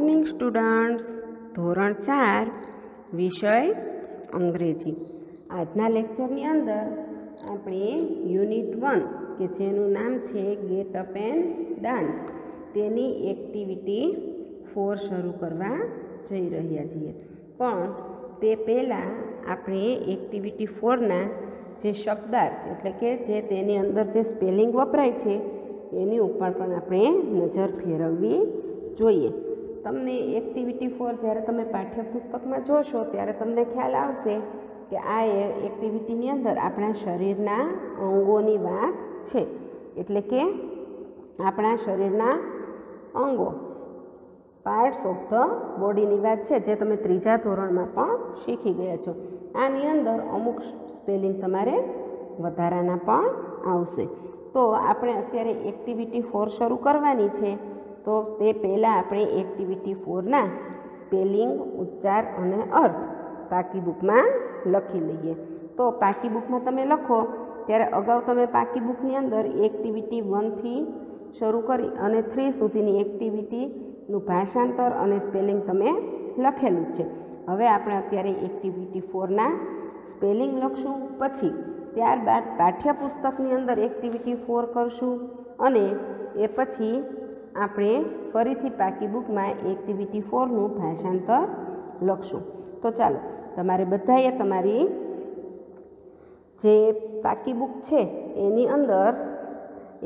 Morning students, ધોરણ 4 વિષય અંગ્રેજી. આજના લેક્ચરની અંદર આપણે યુનિટ 1 કે જેનું નામ છે ગેટ અપ એન્ડ ડાન્સ તેની એક્ટિવિટી 4 શરૂ કરવા જઈ રહ્યા છીએ. પણ તે પહેલાં આપણે એક્ટિવિટી 4ના જે શબ્દાર્થ એટલે કે જે તેની અંદર જે સ્પેલિંગ વપરાય છે એની ઉપર પણ આપણે નજર ફેરવવી જોઈએ. તમને એક્ટિવિટી 4 જ્યારે તમે પાઠ્યપુસ્તકમાં જોશો ત્યારે તમને ખ્યાલ આવશે કે આ એક્ટિવિટીની અંદર આપણા શરીરના અંગોની વાત છે. એટલે કે આપણા શરીરના અંગો, પાર્ટ્સ ઓફ ધ બોડીની વાત છે, જે તમે 3જા ધોરણમાં પણ શીખી ગયા છો. આની અંદર અમુક સ્પેલિંગ તમારે વધારાના પણ આવશે. તો આપણે અત્યારે એક્ટિવિટી 4 શરૂ કરવાની છે. તો તે પહેલાં આપણે એક્ટિવિટી 4ના સ્પેલિંગ, ઉચ્ચાર અને અર્થ પાકી બુકમાં લખી લઈએ. તો પાકી બુકમાં તમે લખો ત્યારે અગાઉ તમે પાકી બુકની અંદર એક્ટિવિટી 1થી શરૂ કરી અને 3 સુધીની એક્ટિવિટીનું ભાષાંતર અને સ્પેલિંગ તમે લખેલું જ છે. હવે આપણે અત્યારે એક્ટિવિટી 4ના સ્પેલિંગ લખશું, પછી ત્યારબાદ પાઠ્યપુસ્તકની અંદર એક્ટિવિટી 4 કરશું અને એ પછી આપણે ફરીથી પાકી બુકમાં એક્ટિવિટી 4નું ભાષાંતર લખશું. તો ચાલો, તમારે બધાએ તમારી જે પાકી બુક છે એની અંદર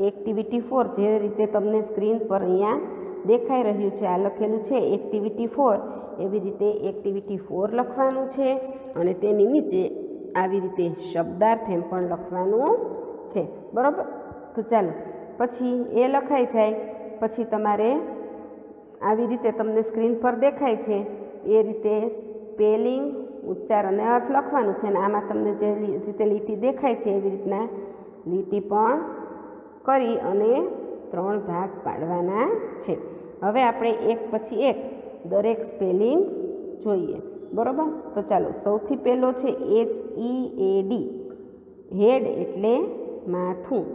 એક્ટિવિટી 4 જે રીતે તમને સ્ક્રીન પર અહીંયા દેખાઈ રહ્યું છે, આ લખેલું છે એક્ટિવિટી 4, એવી રીતે એક્ટિવિટી 4 લખવાનું છે અને તેની નીચે આવી રીતે શબ્દાર્થ એમ પણ લખવાનું છે. બરાબર? તો ચાલો, પછી એ લખાઈ જાય પછી તમારે આવી રીતે તમને સ્ક્રીન પર દેખાય છે એ રીતે સ્પેલિંગ, ઉચ્ચાર અને અર્થ લખવાનું છે. અને આમાં તમને જે રીતે લીટી દેખાય છે એવી રીતના લીટી પણ કરી અને 3 ભાગ પાડવાના છે. હવે આપણે એક પછી એક દરેક સ્પેલિંગ જોઈએ. બરાબર? તો ચાલો, સૌથી પહેલો છે HEAD. હેડ એટલે માથું.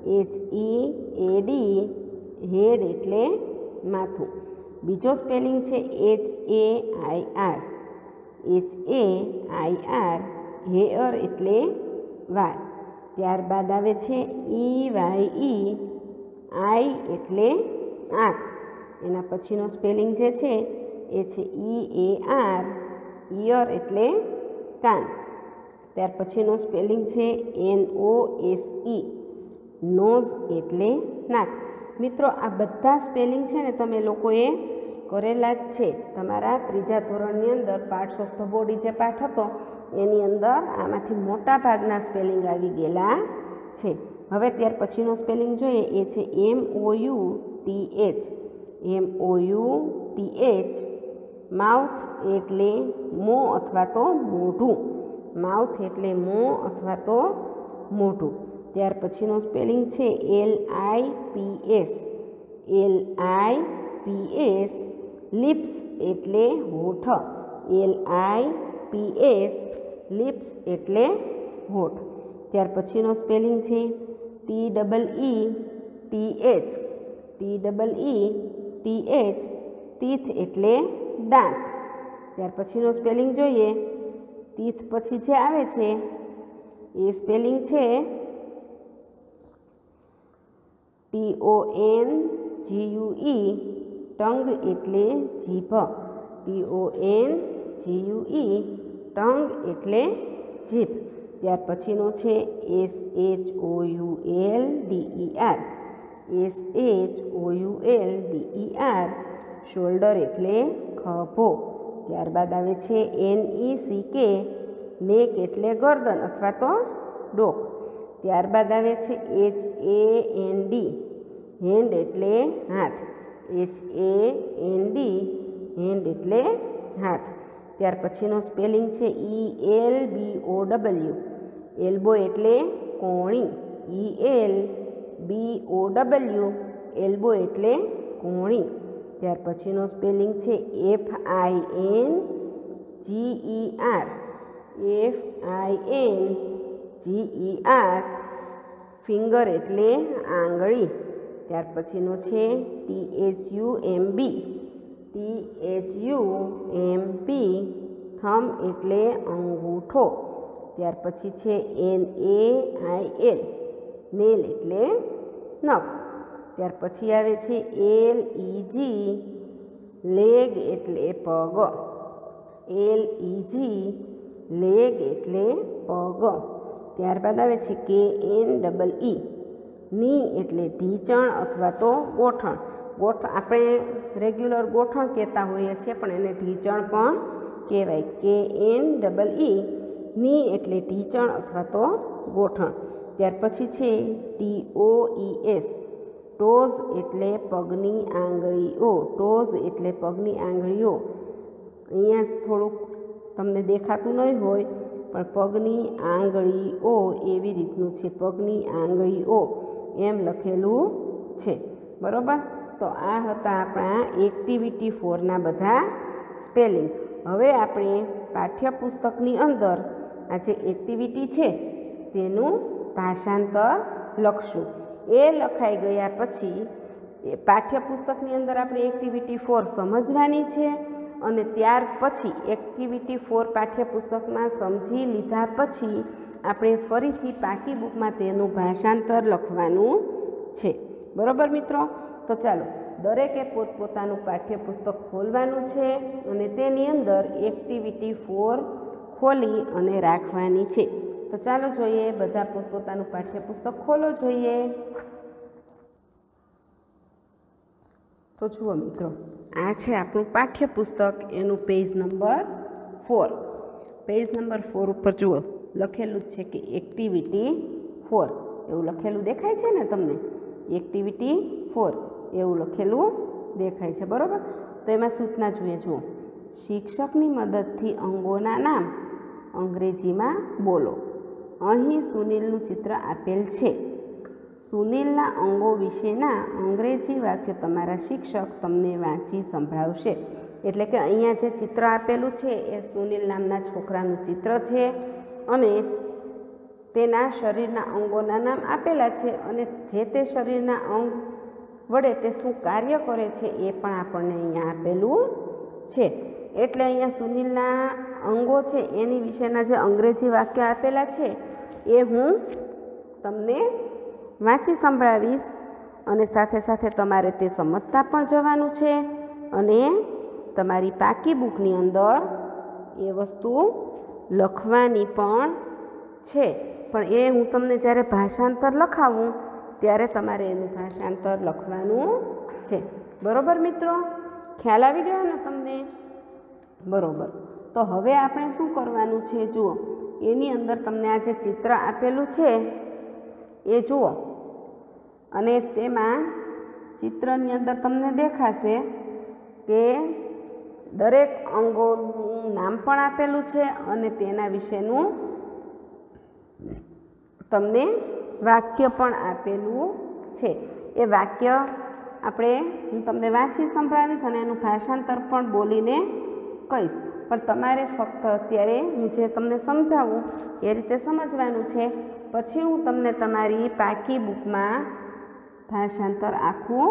HEAD, હેડ એટલે માથું. બીજો સ્પેલિંગ છે HAIR. HAIR, હેયર એટલે વાળ. ત્યારબાદ આવે છે EYE, આઈ એટલે આંખ. એના પછીનો સ્પેલિંગ જે છે એ છે EAR, ઇયર એટલે કાન. ત્યાર પછીનો સ્પેલિંગ છે NOSE, નોઝ એટલે નાક. મિત્રો, આ બધા સ્પેલિંગ છે ને તમે લોકોએ કરેલા જ છે. તમારા 3જા ધોરણની અંદર પાર્ટ્સ ઓફ ધ બોડી જે પાઠ હતો એની અંદર આમાંથી મોટા ભાગના સ્પેલિંગ આવી ગયેલા છે. હવે ત્યાર પછીનો સ્પેલિંગ જોઈએ એ છે MOUTH. MOUTH, માઉથ એટલે મોં અથવા તો મોઢું. માઉથ એટલે મોં અથવા તો મોઢું. ત્યાર પછીનો સ્પેલિંગ છે LIPS. LIPS, લિપ્સ એટલે હોઠ. LIPS, લિપ્સ એટલે હોઠ. ત્યાર પછીનો સ્પેલિંગ છે TEETH. TEETH, ટીથ એટલે દાંત. ત્યાર પછીનો સ્પેલિંગ જોઈએ. ટીથ પછી જે આવે છે એ સ્પેલિંગ છે TONGUE. ટંગ એટલે જીભ. TONGUE, ટંગ એટલે જીભ. ત્યાર પછીનો છે SHOULDER. SHOULDER, શોલ્ડર એટલે ખભો. ત્યારબાદ આવે છે NECK, નેક એટલે ગરદન અથવા તો ડોક. ત્યારબાદ આવે છે HAND, હેન્ડ એટલે હાથ. HAND, હેન્ડ એટલે હાથ. ત્યાર પછીનો સ્પેલિંગ છે ELBOW. એલ્બો એટલે કોણી. ELBOW, એલ્બો એટલે કોણી. ત્યાર પછીનો સ્પેલિંગ છે FINGER. ફિંગર એટલે આંગળી. ત્યાર પછીનો છે THUMB. THUMP થમ એટલે અંગૂઠો. ત્યાર પછી છે NAIL નેલ એટલે નખ. ત્યાર પછી આવે છે LEG લેગ એટલે પગ. LEG લેગ એટલે પગ. ત્યારબાદ આવે છે KNEE ની એટલે ઢીંચણ અથવા તો ગોઠણ. આપણે રેગ્યુલર ગોઠણ કહેતા હોઈએ છીએ પણ એને ઢીંચણ પણ કહેવાય. KNEE ની એટલે ઢીંચણ અથવા તો ગોઠણ. ત્યાર પછી છે TOES ટોઝ એટલે પગની આંગળીઓ. ટોઝ એટલે પગની આંગળીઓ. અહીંયા થોડુંક તમને દેખાતું નહીં હોય પણ પગની આંગળીઓ એવી રીતનું છે. પગની આંગળીઓ એમ લખેલું છે. બરાબર. તો આ હતા આપણા એક્ટિવિટી 4ના બધા સ્પેલિંગ. હવે આપણે પાઠ્યપુસ્તકની અંદર આ જે એક્ટિવિટી છે તેનું ભાષાંતર લખશું. એ લખાઈ ગયા પછી એ પાઠ્યપુસ્તકની અંદર આપણે એક્ટિવિટી 4 સમજવાની છે અને ત્યાર પછી એક્ટિવિટી 4 પાઠ્યપુસ્તકમાં સમજી લીધા પછી આપણે ફરીથી પાકી બુકમાં તેનું ભાષાંતર લખવાનું છે. બરાબર મિત્રો. તો ચાલો દરેકે પોતપોતાનું પાઠ્યપુસ્તક ખોલવાનું છે અને તેની અંદર એક્ટિવિટી 4 ખોલી અને રાખવાની છે. તો ચાલો જોઈએ, બધા પોતપોતાનું પાઠ્યપુસ્તક ખોલો જોઈએ. તો જુઓ મિત્રો, આ છે આપણું પાઠ્યપુસ્તક, એનું પેજ નંબર 4. પેજ નંબર 4 ઉપર જુઓ લખેલું છે કે એક્ટિવિટી 4 એવું લખેલું દેખાય છે ને તમને? એક્ટિવિટી 4 એવું લખેલું દેખાય છે. બરાબર. તો એમાં સૂચના જોઈએ. જુઓ, શિક્ષકની મદદથી અંગોના નામ અંગ્રેજીમાં બોલો. અહીં સુનિલનું ચિત્ર આપેલ છે. સુનિલના અંગો વિશેના અંગ્રેજી વાક્યો તમારા શિક્ષક તમને વાંચી સંભળાવશે. એટલે કે અહીંયા જે ચિત્ર આપેલું છે એ સુનિલ નામના છોકરાનું ચિત્ર છે અને તેના શરીરના અંગોના નામ આપેલા છે અને જે તે શરીરના અંગ વડે તે શું કાર્ય કરે છે એ પણ આપણને અહીંયા આપેલું છે. એટલે અહીંયા સુનિલના અંગો છે એની વિશેના જે અંગ્રેજી વાક્ય આપેલા છે એ હું તમને વાંચી સંભળાવીશ અને સાથે સાથે તમારે તે સમજતા પણ જવાનું છે અને તમારી પાકી બુકની અંદર એ વસ્તુ લખવાની પણ છે. પણ એ હું તમને જ્યારે ભાષાંતર લખાવું ત્યારે તમારે એનું ભાષાંતર લખવાનું છે. બરાબર મિત્રો? ખ્યાલ આવી ગયો ને તમને? બરાબર. તો હવે આપણે શું કરવાનું છે? જુઓ, એની અંદર તમને આ જે ચિત્ર આપેલું છે એ જુઓ અને તેમાં ચિત્રની અંદર તમને દેખાશે કે દરેક અંગોનું નામ પણ આપેલું છે અને તેના વિશેનું તમને વાક્ય પણ આપેલું છે. એ વાક્ય હું તમને વાંચી સંભળાવીશ અને એનું ભાષાંતર પણ બોલીને કહીશ. પણ તમારે ફક્ત અત્યારે હું જે તમને સમજાવું એ રીતે સમજવાનું છે. પછી હું તમને તમારી પાકી બુકમાં ભાષાંતર આખું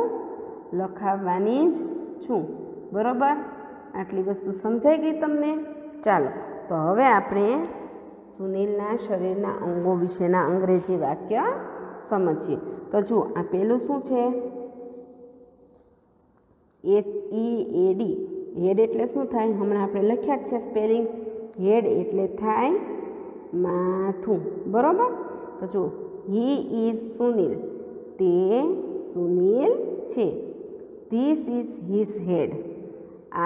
લખાવવાની જ છું. બરાબર? આટલી વસ્તુ સમજાઈ ગઈ તમને? ચાલો, તો હવે આપણે સુનિલના શરીરના અંગો વિશેના અંગ્રેજી વાક્ય સમજીએ. તો જુઓ, આ પહેલું શું છે? HEAD. હેડ એટલે શું થાય? હમણાં આપણે લખ્યા જ છે સ્પેલિંગ. હેડ એટલે થાય માથું. બરાબર? તો જુઓ, હી ઇઝ સુનિલ. તે સુનિલ છે. This is his head.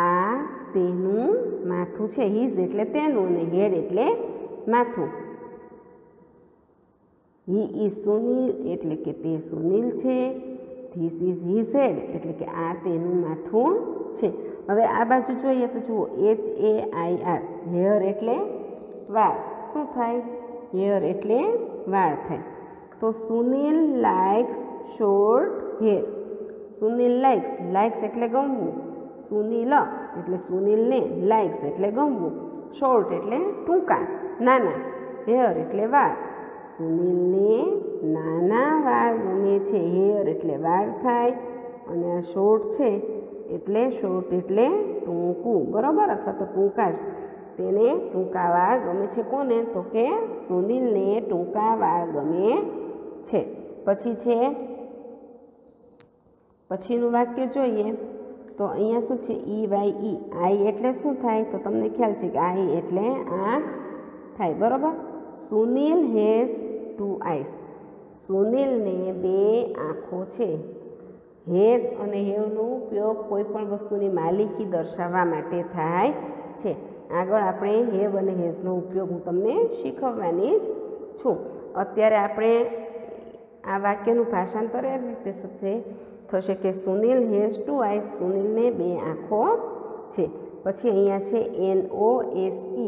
આ તેનું માથું છે. હિઝ એટલે તેનું અને હેડ એટલે માથું. હી ઇઝ સુનિલ એટલે કે તે સુનિલ છે. ધીસ ઇઝ હિઝ હેડ એટલે કે આ તેનું માથું છે. હવે આ બાજુ જોઈએ તો જુઓ, HAIR. હેર એટલે વાળ. શું થાય? હેર એટલે વાળ થાય. તો Sunil likes short hair. Sunil likes એટલે ગમવું. સુનિલ એટલે સુનિલને, લાઇક્સ એટલે ગમવું, શોર્ટ એટલે ટૂંકા, નાના, હેર એટલે વાળ. સુનિલને નાના વાળ ગમે છે. હેર એટલે વાળ થાય અને આ શોર્ટ છે એટલે શોર્ટ એટલે ટૂંકું, બરાબર, અથવા તો ટૂંકા જ. તેને ટૂંકા વાળ ગમે છે. કોને? તો કે સુનિલને ટૂંકા વાળ ગમે છે. પછીનું વાક્ય જોઈએ તો અહીંયા શું છે? EYE. આઈ એટલે શું થાય? તો તમને ખ્યાલ છે કે આઈ એટલે આંખ થાય, બરાબર. Sunil has 2 ice. સુનિલને 2 આંખો છે. હેઝ અને હેવનો ઉપયોગ કોઈ પણ વસ્તુની માલિકી દર્શાવવા માટે થાય છે. આગળ આપણે હેવ અને હેઝનો ઉપયોગ હું તમને શીખવવાની જ છું. અત્યારે આપણે આ વાક્યનું ભાષાંતર એ રીતે થશે કે સુનિલ હેઝ 2 આઈસ. સુનિલને 2 આંખો છે. પછી અહીંયા છે NOSE.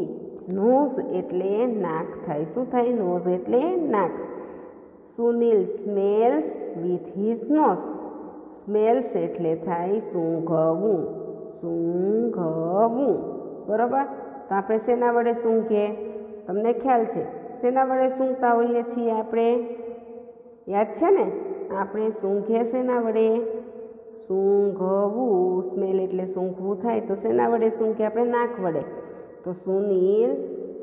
નોઝ એટલે નાક થાય. શું થાય? નોઝ એટલે નાક. Sunil smells with his nose. Smells એટલે થાય સૂંઘવું, સૂંઘવું, બરાબર. તો આપણે શેના વડે સૂંઘીએ? તમને ખ્યાલ છે શેના વડે સૂંઘતા હોઈએ છીએ આપણે? યાદ છે ને? આપણે સૂંઘીએ શેના વડે? સૂંઘવું, સ્મેલ એટલે સૂંઘવું થાય. તો શેના વડે સૂંઘીએ આપણે? નાક વડે. તો સુનિલ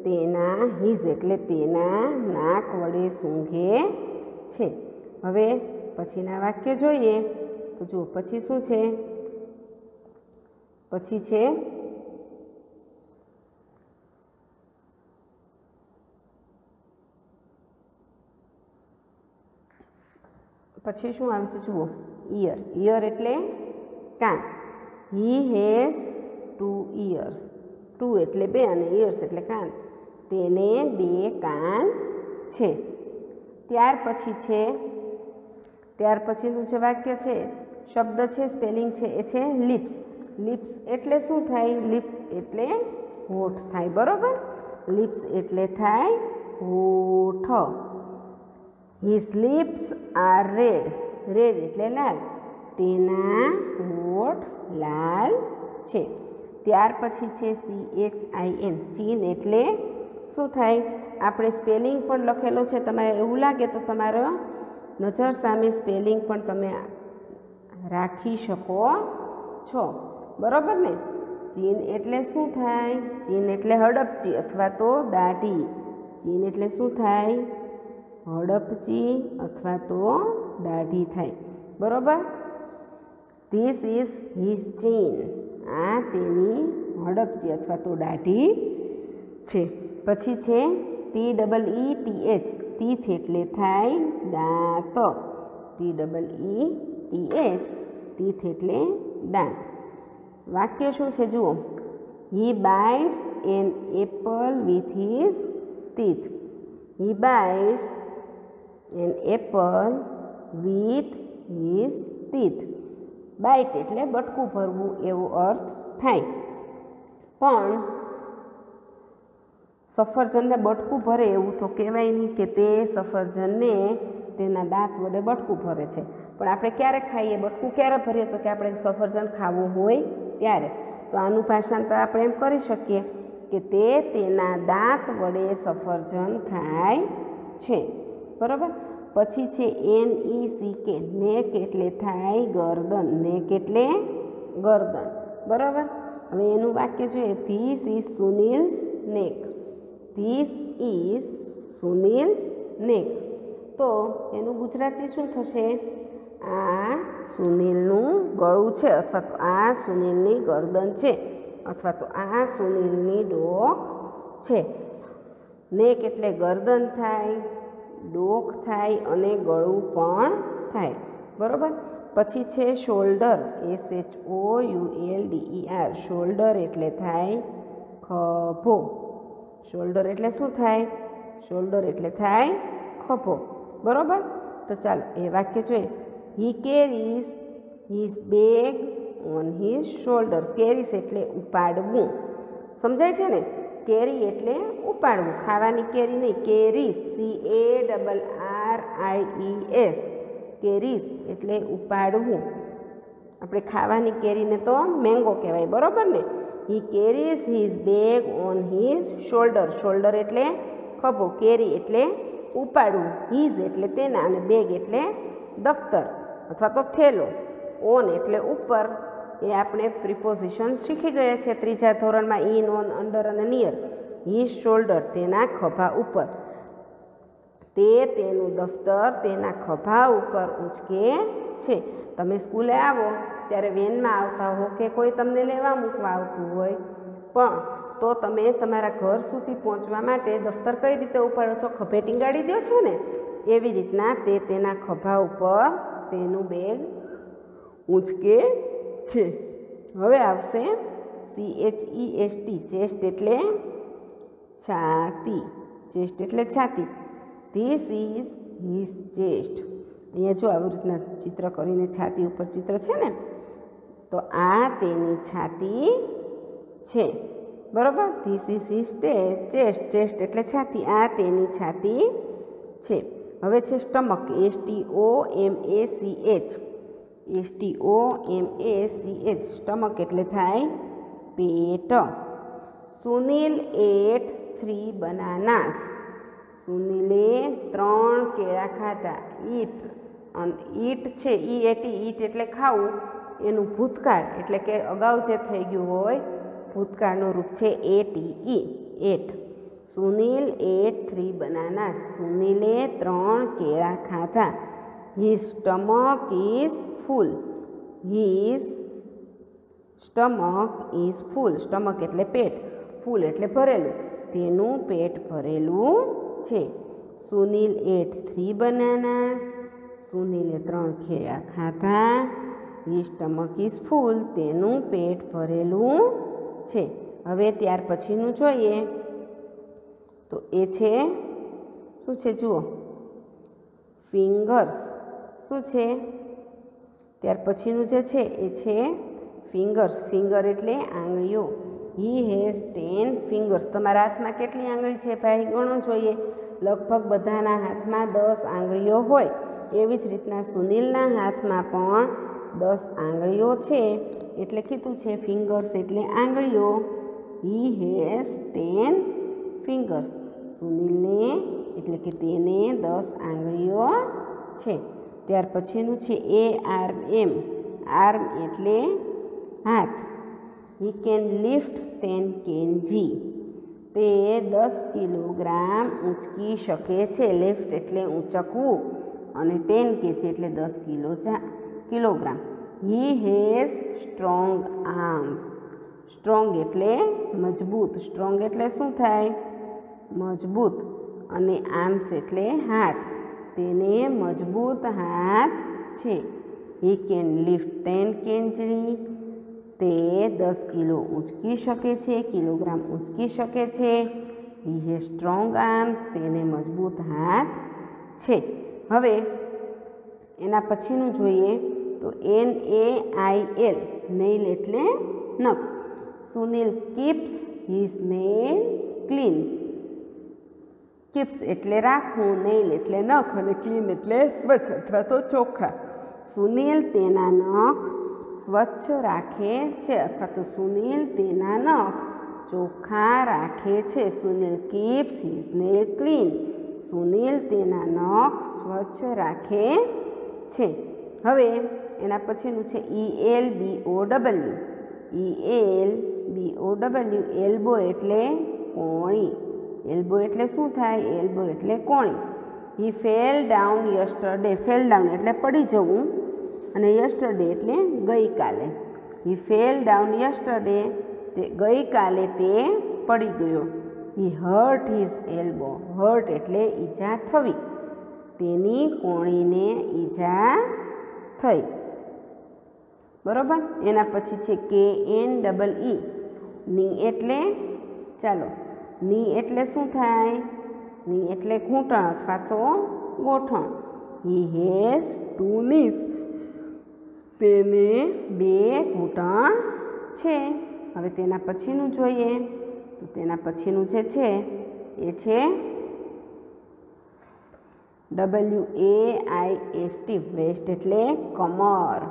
તેના હિઝ એટલે તેના નાક વડે સૂંઘે છે. હવે પછીના વાક્ય જોઈએ તો જુઓ પછી શું છે? પછી શું આવશે? જુઓ, ઇયર. ઇયર એટલે કાન. He has 2 years. 2 એટલે 2 અને ઇયર્સ એટલે કાન. તેને 2 કાન છે. ત્યાર પછીનું જે વાક્ય છે, શબ્દ છે, સ્પેલિંગ છે, એ છે લિપ્સ. લિપ્સ એટલે શું થાય? લિપ્સ એટલે હોઠ થાય, બરાબર. લિપ્સ એટલે થાય હોઠ. His lips are red. Red એટલે લાલ. તેના હોઠ લાલ છે. ત્યાર પછી છે CHIN. ચીન એટલે શું થાય? આપણે સ્પેલિંગ પણ લખેલો છે. તમારે એવું લાગે તો તમારો નજર સામે સ્પેલિંગ પણ તમે રાખી શકો છો, બરાબર ને? ચીન એટલે શું થાય? ચીન એટલે હડપચી અથવા તો દાઢી. ચીન એટલે શું થાય? હડપચી અથવા તો દાઢી થાય, બરાબર. ધીસ ઇઝ હિઝ ચીન. આ તેની હડપચી અથવા તો દાઢી છે. પછી છે TEETH. ટીથ એટલે થાય દાંત. TEETH. ટીથ એટલે દાંત. વાક્ય શું છે? જુઓ, he bites an apple with his teeth. He bites an apple with his teeth. Bite એટલે બટકું ભરવું એવો અર્થ થાય. પણ સફરજનને બટકું ભરે એવું તો કહેવાય નહીં કે તે સફરજનને તેના દાંત વડે બટકું ભરે છે. પણ આપણે ક્યારે ખાઈએ? બટકું ક્યારે ભરીએ? તો કે આપણે સફરજન ખાવું હોય ત્યારે. તો આનું ભાષાંતર આપણે એમ કરી શકીએ કે તે તેના દાંત વડે સફરજન ખાય છે, બરાબર. પછી છે NECK. નેક એટલે થાય ગરદન. નેક એટલે ગરદન, બરાબર. હવે એનું વાક્ય જોઈએ. ધીસ ઇઝ સુનિલ્સ નેક. ધીસ ઇઝ સુનિલ્સ નેક. તો એનું ગુજરાતી શું થશે? આ સુનિલનું ગળું છે, અથવા તો આ સુનિલની ગરદન છે, અથવા તો આ સુનિલની ડોક છે. નેક એટલે ગરદન થાય, ડોક થાય અને ગળું પણ થાય, બરાબર. પછી છે શોલ્ડર. SHOULDER. શોલ્ડર એટલે થાય ખભો. શોલ્ડર એટલે શું થાય? શોલ્ડર એટલે થાય ખભો, બરાબર. તો ચાલો એ વાક્ય જોઈએ. He carries his bag on his shoulder. Carries એટલે ઉપાડવું. સમજાય છે ને? કેરી એટલે ઉપાડવું. ખાવાની કેરી નહીં, કેરીઝ. CARRIES. કેરીઝ એટલે ઉપાડવું. આપણે ખાવાની કેરીને તો મેંગો કહેવાય, બરાબર ને? He carries his bag on his shoulder. Shoulder એટલે ખભો. કેરી એટલે ઉપાડવું. હિઝ એટલે તેના અને બેગ એટલે દફતર અથવા તો થેલો. ઓન એટલે ઉપર એ આપણે પ્રિપોઝિશન શીખી ગયા છે ત્રીજા ધોરણમાં. ઇન, ઓન, અંડર અને નિયર. હિઝ શોલ્ડર, તેના ખભા ઉપર. તે તેનું દફતર તેના ખભા ઉપર ઊંચકે છે. તમે સ્કૂલે આવો ત્યારે વેનમાં આવતા હો કે કોઈ તમને લેવા મૂકવા આવતું હોય, પણ તો તમે તમારા ઘર સુધી પહોંચવા માટે દફતર કઈ રીતે ઉપાડો છો? ખભે ટીંગાડી દો છો ને. એવી રીતના તે તેના ખભા ઉપર તેનું બેગ ઊંચકે છે. હવે આવશે CHEST. ચેસ્ટ એટલે છાતી. ચેસ્ટ એટલે છાતી. This is his chest. અહીંયા જો આવી રીતના ચિત્ર કરીને છાતી ઉપર ચિત્ર છે ને, તો આ તેની છાતી છે. બરાબર. This is his chest. Chest એટલે છાતી. આ તેની છાતી છે. હવે છે સ્ટમક. STOMACH. STOMACH. સ્ટમક એટલે થાય પેટ. Sunil ate 3 bananas. સુનિલે 3 કેળા ખાધા. ઈટ છે, ઈટ એટલે ખાવું, એનું ભૂતકાળ એટલે કે અગાઉ જે થઈ ગયું હોય ભૂતકાળનું રૂપ છે ATE. Ate. Sunil ate 3 bananas. સુનિલે 3 કેળા ખાધા. His stomach is full. His stomach is full. Stomach એટલે પેટ, ફૂલ એટલે ભરેલું. તેનું પેટ ભરેલું છે. Sunil ate 3 bananas. સુનિલે 3 કેળા ખાધા. હિઝ સ્ટમક ઇઝ ફૂલ. તેનું પેટ ભરેલું છે. હવે ત્યાર પછીનું જોઈએ તો એ છે શું છે? જુઓ, ફિંગર્સ. શું છે? ત્યાર પછીનું જે છે એ છે ફિંગર્સ. ફિંગર એટલે આંગળીઓ. He has 10 fingers. તમારા હાથમાં કેટલી આંગળી છે ભાઈ? ગણો જોઈએ. લગભગ બધાના હાથમાં 10 આંગળીઓ હોય. એવી જ રીતના સુનિલના હાથમાં પણ 10 આંગળીઓ છે, એટલે કીધું છે ફિંગર્સ એટલે આંગળીઓ. He has 10 fingers. સુનિલને એટલે કે તેને 10 આંગળીઓ છે. ત્યાર પછીનું છે ARM. આર્મ એટલે હાથ. He can lift 10 kg. તે 10 કિલોગ્રામ ઊંચકી શકે છે. લિફ્ટ એટલે ઊંચકવું અને 10 kg એટલે 10 kilogram. He has strong arms. Strong એટલે મજબૂત. સ્ટ્રોંગ એટલે શું થાય? મજબૂત. અને આર્મ્સ એટલે હાથ. તેને મજબૂત હાથ છે. He can lift 10 kg. તે 10 કિલો ઊંચકી શકે છે, કિલોગ્રામ ઊંચકી શકે છે. He has strong arms. તેને મજબૂત હાથ છે. હવે એના પછીનું જોઈએ તો NAIL. નેઇલ એટલે નખ. Sunil keeps his nail clean. Keeps એટલે રાખવું, નેઇલ એટલે નખ અને ક્લીન એટલે સ્વચ્છ અથવા તો ચોખ્ખા. સુનિલ તેના નખ સ્વચ્છ રાખે છે અથવા તો સુનિલ તેના નખ ચોખ્ખા રાખે છે. Sunil keeps his nail clean. Sunil તેના નખ સ્વચ્છ રાખે છે. હવે એના પછીનું છે ELBOW. ELBOW. એલ્બો એટલે કોણી. એલ્બો એટલે શું થાય? એલ્બો એટલે કોણી. He fell down yesterday. Fell down એટલે પડી જવું અને યસ્ટરડે એટલે ગઈકાલે. He fell down yesterday. તે ગઈકાલે તે પડી ગયો. He hurt his elbow. Hurt એટલે ઈજા થવી. તેની કોણીને ઈજા થઈ. બરાબર. એના પછી છે KNEE. ની એટલે ચાલો, ની એટલે શું થાય? ની એટલે ઘૂંટણ અથવા તો ગોઠણ. He has 2 knees. તેને 2 ઘૂંટણ છે. હવે તેના પછીનું જોઈએ તો તેના પછીનું જે છે એ છે WAIST. વેસ્ટ એટલે કમર.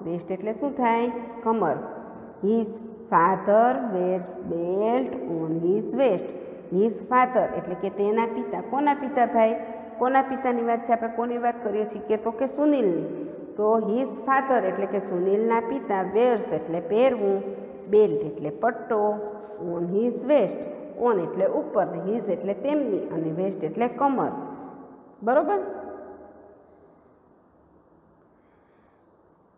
વેસ્ટ એટલે શું થાય? કમર. His father wears belt on his waist. His father એટલે કે તેના પિતા. કોના પિતા ભાઈ? કોના પિતાની વાત છે? આપણે કોની વાત કરીએ છીએ? કે તો કે સુનિલની. તો હિઝ ફાધર એટલે કે સુનિલના પિતા, વેર્સ એટલે પહેરવું, બેલ્ટ એટલે પટ્ટો, ઓન હિઝ વેસ્ટ, ઓન એટલે ઉપર, હિઝ એટલે તેમની અને વેસ્ટ એટલે કમર. બરોબર.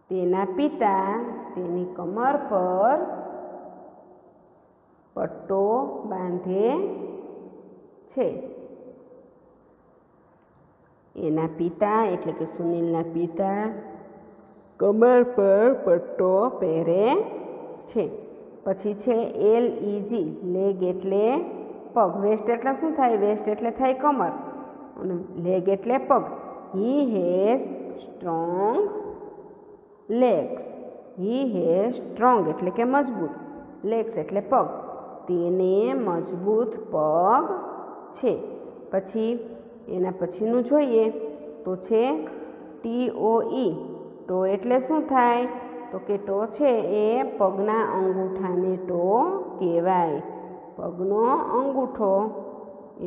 તેના પિતા તેની કમર પર પટ્ટો બાંધે છે. એના પિતા એટલે કે સુનિલના પિતા કમર પર પટ્ટો પહેરે છે. પછી છે LEG, લેગ એટલે પગ, વેસ્ટ એટલે શું થાય? વેસ્ટ એટલે થાય કમર અને લેગ એટલે પગ. He has strong legs. He has strong એટલે કે મજબૂત, લેગ્સ એટલે પગ, તેને મજબૂત પગ છે. પછી એના પછીનું જોઈએ તો છે TOE, ટો એટલે શું થાય? તો કે ટો છે એ પગના અંગૂઠાને ટો કહેવાય. પગનો અંગૂઠો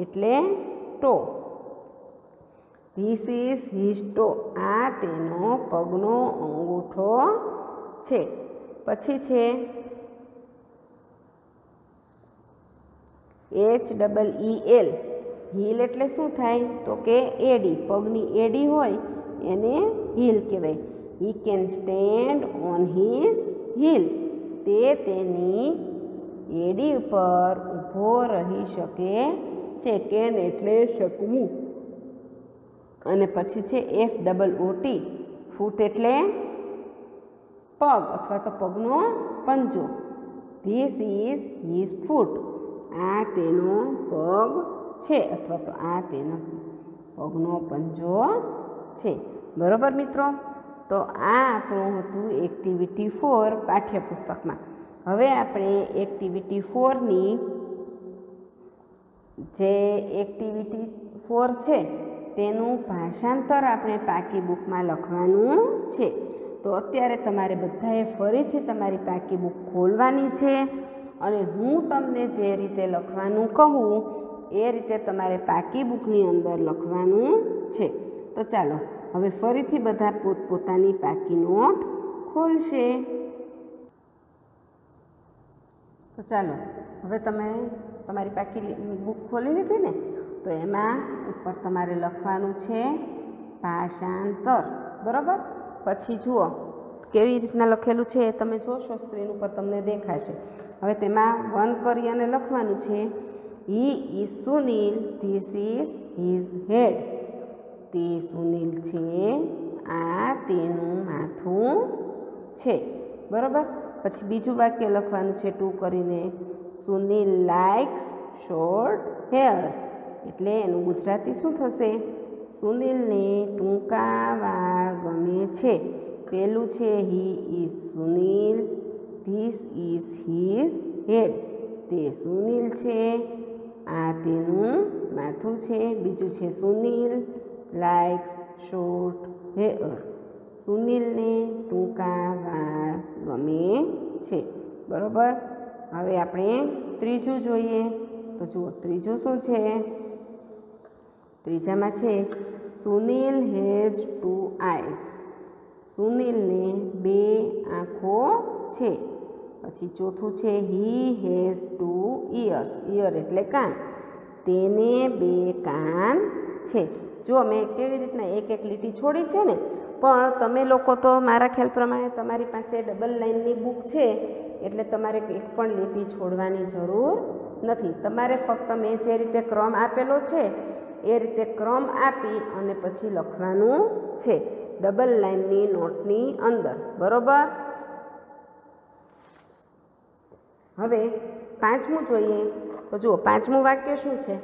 એટલે ટો. ધીસ ઇઝ હિઝ ટો, આ તેનો પગનો અંગૂઠો છે. પછી છે HEEL, હીલ એટલે શું થાય? તો કે એડી, પગની એડી હોય એને હીલ કહેવાય. He can stand on his heel, તે તેની એડી ઉપર ઊભો રહી શકે છે. કેન એટલે શકવું. અને પછી છે FOOT, ફૂટ એટલે પગ અથવા તો પગનો પંજો. ધીસ ઇઝ હિઝ ફૂટ, આ તેનો પગ છે અથવા તો આ તેનો પગનો પંજો છે. બરોબર મિત્રો. તો આ આપણું હતું એક્ટિવિટી 4 પાઠ્યપુસ્તકમાં. હવે આપણે એક્ટિવિટી 4ની જે એક્ટિવિટી 4 છે તેનું ભાષાંતર આપણે પાકી બુકમાં લખવાનું છે. તો અત્યારે તમારે બધાએ ફરીથી તમારી પાકી બુક ખોલવાની છે અને હું તમને જે રીતે લખવાનું કહું એ રીતે તમારે પાકી બુકની અંદર લખવાનું છે. તો ચાલો હવે ફરીથી બધા પોતપોતાની પાકી નોટ ખોલશે. તો ચાલો હવે તમે તમારી પાકી બુક ખોલી લીધી ને, તો એમાં ઉપર તમારે લખવાનું છે ભાષાંતર. બરાબર. પછી જુઓ કેવી રીતના લખેલું છે એ તમે જોશો, સ્ક્રીન ઉપર તમને દેખાશે. હવે તેમાં 1 કરી અને લખવાનું છે he is Sunil, this is his head. તે સુનિલ છે, આ તેનું માથું છે. બરાબર. પછી બીજું વાક્ય લખવાનું છે 2 કરીને, સુનિલ લાઇક્સ શોર્ટ હેર. એટલે એનું ગુજરાતી શું થશે? સુનિલને ટૂંકા વાળ ગમે છે. પહેલું છે he is Sunil, this is his head. તે સુનિલ છે, આ તેનું માથું છે. બીજું છે સુનિલ લાઇક્સ શોર્ટ હેર. સુનિલને ટૂંકા વાળ ગમે છે. બરાબર. હવે આપણે ત્રીજું જોઈએ. તો જુઓ ત્રીજું શું છે? ત્રીજામાં છે સુનિલ હેઝ 2 આઈસ. સુનિલને 2 આંખો છે. પછી ચોથું છે હી હેઝ 2 ઇયર્સ. ઇયર એટલે કાન, તેને 2 કાન છે. જો મેં કેવી રીતના એક એક લીટી છોડી છે ને, પણ તમે લોકો તો મારા ખ્યાલ પ્રમાણે તમારી પાસે ડબલ લાઇનની બુક છે એટલે તમારે એક પણ લીટી છોડવાની જરૂર નથી. તમારે ફક્ત મેં જે રીતે ક્રમ આપેલો છે એ રીતે ક્રમ આપી અને પછી લખવાનું છે ડબલ લાઇનની નોટની અંદર. બરાબર. હવે પાંચમું જોઈએ. તો જુઓ પાંચમું વાક્ય શું છે?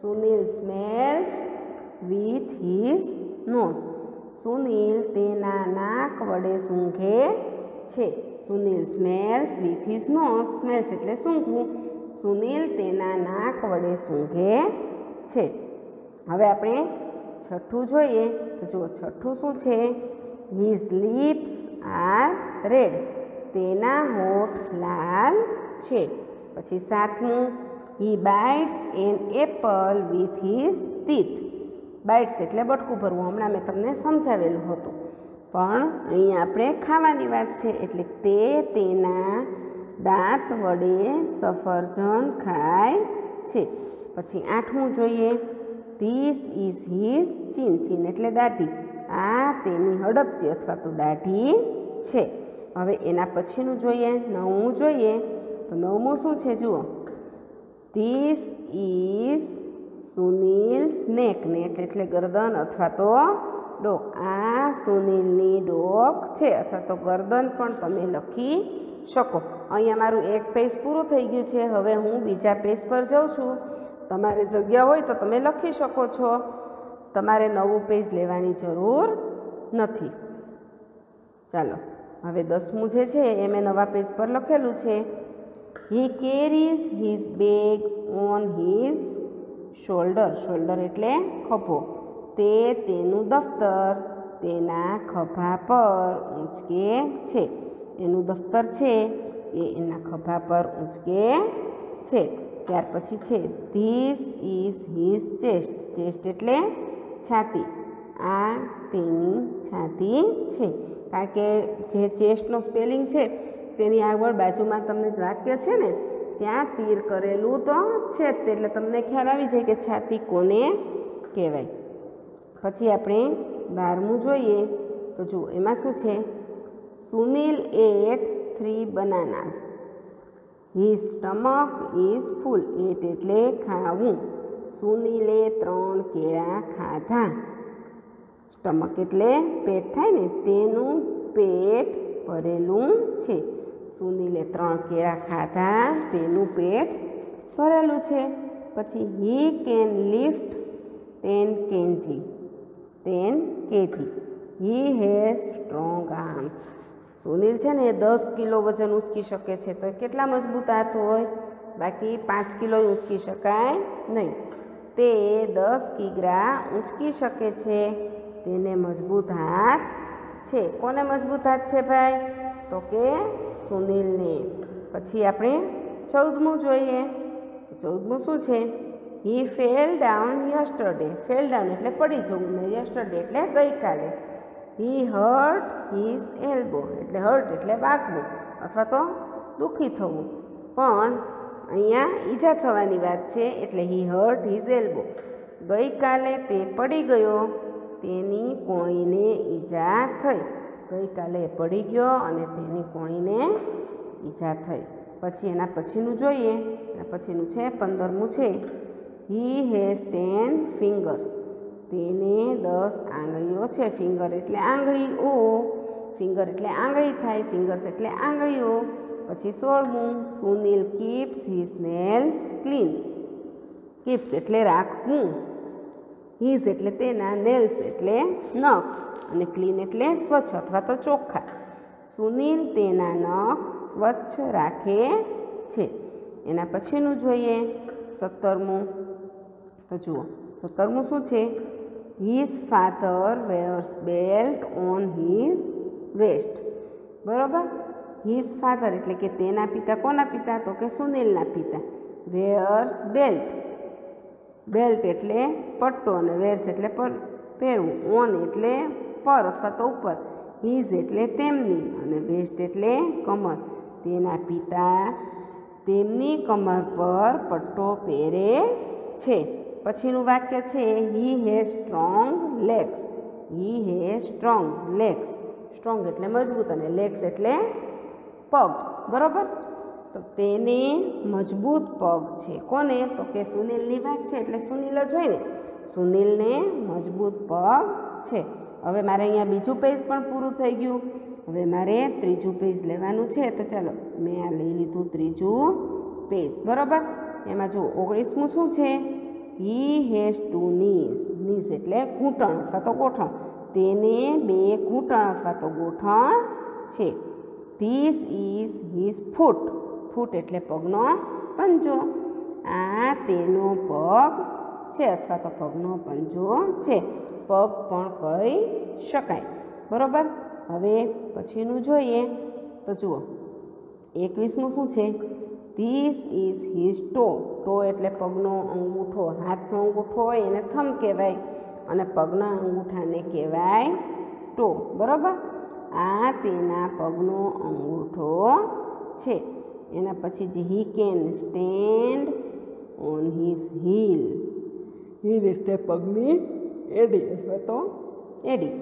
Sunil smells with his nose. Sunil તેના નાક વડે સૂંઘે છે. Sunil smells with his nose. Smells એટલે સૂંઘવું. સુનિલ તેના નાક વડે સૂંઘે છે. હવે આપણે છઠ્ઠું જોઈએ. તો જુઓ છઠ્ઠું શું છે? His lips are red. તેના હોઠ લાલ છે. પછી સાતમું he bites an apple with his teeth. Bites એટલે બટકું ભરવું, હમણાં મેં તમને સમજાવેલું હતું. પણ અહીંયા આપણે ખાવાની વાત છે એટલે તે તેના દાંત વડે સફરજન ખાય છે. પછી 8મું જોઈએ. ધીસ ઇઝ હિઝ ચીન. ચીન એટલે દાઢી. આ તેની હડપચી અથવા તો દાઢી છે. હવે એના પછીનું જોઈએ. 9મું જોઈએ. તો 9મું શું છે જુઓ. ધીસ ઇઝ સુનિલ્સ નેક. નેક એટલે ગરદન અથવા તો ડોક. આ સુનિલની ડોક છે અથવા તો ગરદન પણ તમે લખી શકો. અહીંયા મારું એક પેજ પૂરું થઈ ગયું છે. હવે હું બીજા પેજ પર જાઉં છું. તમારે જગ્યા હોય તો તમે લખી શકો છો. તમારે નવું પેજ લેવાની જરૂર નથી. ચાલો હવે 10મું જે છે એ મેં નવા પેજ પર લખેલું છે. He carries his bag on his shoulder. Shoulder એટલે ખભો. તે તેનું દફતર તેના ખભા પર ઊંચકે છે. એનું દફતર છે એ એના ખભા પર ઊંચકે છે. ત્યાર પછી છે this is his chest. Chest એટલે છાતી. આ તેની છાતી છે. કારણ કે જે ચેસ્ટનો સ્પેલિંગ છે તેની આગળ બાજુમાં તમને વાક્ય છે ને ત્યાં તીર કરેલું તો છે જ, એટલે તમને ખ્યાલ આવી જાય કે છાતી કોને કહેવાય. પછી આપણે 12મું જોઈએ. તો જુઓ એમાં શું છે. Sunil ate 3 bananas. His stomach is full. Ate એટલે ખાવું. સુનિલે 3 કેળા ખાધા. સ્ટમક એટલે પેટ થાય ને, તેનું પેટ ભરેલું છે. સુનિલે 3 કેળા ખાધા, તેનું પેટ ભરેલું છે. પછી he can lift 10 kg. He has strong arms. Sunil છે ને એ 10 કિલો વજન ઉંચકી શકે છે. તો કેટલા મજબૂત હાથ હોય? બાકી 5 કિલો ઉંચકી શકાય નહીં. તે 10 કિગ્રા ઊંચકી શકે છે. તેને મજબૂત હાથ છે. કોને મજબૂત હાથ છે ભાઈ? તો કે સુનિલને. પછી આપણે 14મું જોઈએ. 14મું શું છે. હી fell down yesterday. Fell down એટલે પડી જવું ને યસ્ટરડે એટલે ગઈકાલે. હી હર્ટ હિઝ એલ્બો. એટલે હર્ટ એટલે વાગવું અથવા તો દુઃખી થવું. પણ અહીંયા ઈજા થવાની વાત છે એટલે હી હર્ટ હિઝ એલ્બો. ગઈકાલે તે પડી ગયો, તેની કોણીને ઈજા થઈ. ગઈકાલે પડી ગયો અને તેની કોણીને ઈજા થઈ. પછી એના પછીનું જોઈએ. એના પછીનું છે 15મું છે. He has 10 fingers. તેને 10 આંગળીઓ છે. ફિંગર એટલે આંગળીઓ. ફિંગર એટલે આંગળી થાય. ફિંગર્સ એટલે આંગળીઓ. પછી 16મું. Sunil keeps his nails clean. Keeps એટલે રાખવું. હિઝ એટલે તેના, નેલ્સ એટલે નખ, અને ક્લીન એટલે સ્વચ્છ અથવા તો ચોખ્ખા. સુનિલ તેના નખ સ્વચ્છ રાખે છે. એના પછીનું જોઈએ 17મું. તો જુઓ 17મું શું છે. His father wears belt on his waist. બરાબર. હિઝ ફાધર એટલે કે તેના પિતા. કોના પિતા? તો કે સુનિલના પિતા. વેયર્સ બેલ્ટ. બેલ્ટ એટલે પટ્ટો અને વેર્સ એટલે પહેરવું. ઓન એટલે પર અથવા તો ઉપર. હિઝ એટલે તેમની અને વેસ્ટ એટલે કમર. તેના પિતા તેમની કમર પર પટ્ટો પહેરે છે. પછીનું વાક્ય છે. He has strong legs. He has strong legs. Strong એટલે મજબૂત અને લેગ્સ એટલે પગ. બરાબર. તો તેને મજબૂત પગ છે. કોને? તો કે સુનિલની વાત છે એટલે સુનિલ જ હોય ને. સુનિલને મજબૂત પગ છે. હવે મારે અહીંયા બીજું પેજ પણ પૂરું થઈ ગયું. હવે મારે ત્રીજું પેજ લેવાનું છે. તો ચાલો મેં આ લઈ લીધું ત્રીજું પેજ. બરાબર. એમાં જો 19મું શું છે. He has 2 knees. નીઝ એટલે ઘૂંટણ અથવા તો ગોઠણ. તેને 2 ઘૂંટણ અથવા તો ગોઠણ છે. ધીસ ઇઝ હિઝ ફૂટ. ફૂટ એટલે પગનો પંજો. આ તેનો પગ છે અથવા તો પગનો પંજો છે. પગ પણ કહી શકાય. બરાબર. હવે પછીનું જોઈએ. તો જુઓ 21મું શું છે. ધીસ ઇઝ હિઝ ટો. ટો એટલે પગનો અંગૂઠો. હાથનો અંગૂઠો હોય એને થંબ કહેવાય અને પગના અંગૂઠાને કહેવાય ટો, બરાબર? આ તેના પગનો અંગૂઠો છે. એના પછી જે he can stand on his heel. Heel એટલે પગની એડી અથવા તો એડી.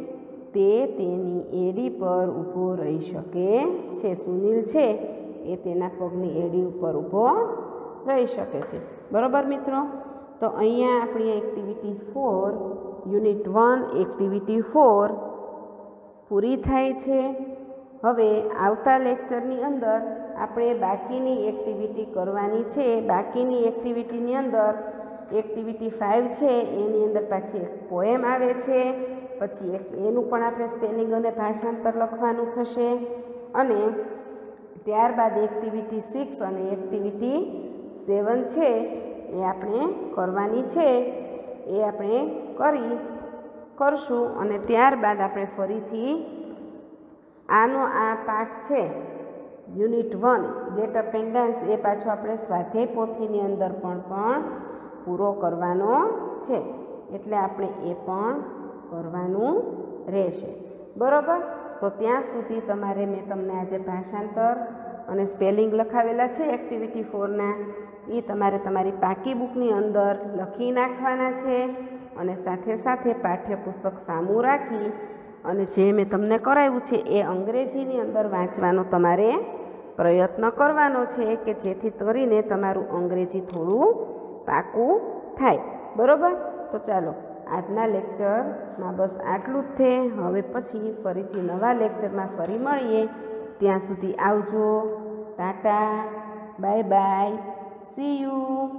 તે તેની એડી પર ઊભો રહી શકે છે. સુનિલ છે એ તેના પગની એડી ઉપર ઊભો રહી શકે છે. બરાબર મિત્રો? તો અહીંયા આપણી એક્ટિવિટી 4 યુનિટ 1 એક્ટિવિટી 4 પૂરી થાય છે. હવે આવતા લેક્ચરની અંદર આપણે બાકીની એક્ટિવિટી કરવાની છે. બાકીની એક્ટિવિટીની અંદર એક્ટિવિટી 5 છે એની અંદર પાછી એક પોએમ આવે છે. પછી એનું પણ આપણે સ્પેલિંગ અને ભાષાંતર લખવાનું થશે. અને ત્યારબાદ એક્ટિવિટી 6 અને એક્ટિવિટી 7 છે એ આપણે કરવાની છે. એ આપણે કરશું અને ત્યારબાદ આપણે ફરીથી આનો આ પાઠ છે unit 1 get up and dance એ પાછો આપણે સ્વાધ્યાય પોથીની અંદર પણ પૂરો કરવાનો છે. એટલે આપણે એ પણ કરવાનું રહેશે. બરાબર? તો ત્યાં સુધી તમારે મેં તમને આજે ભાષાંતર અને સ્પેલિંગ લખાવેલા છે એક્ટિવિટી 4ના, એ તમારે તમારી પાકી બુકની અંદર લખી નાખવાના છે. અને સાથે સાથે પાઠ્યપુસ્તક સામું રાખી અને જે મેં તમને કરાવ્યું છે એ અંગ્રેજીની અંદર વાંચવાનો તમારે પ્રયત્ન કરવાનો છે કે જેથી કરીને તમારું અંગ્રેજી થોડું પાકું થાય. બરાબર? તો ચાલો આજના લેક્ચરમાં બસ આટલું જ છે. હવે પછી ફરીથી નવા લેક્ચરમાં ફરી મળીએ. ત્યાં સુધી આવજો. Tata, bye bye, C you.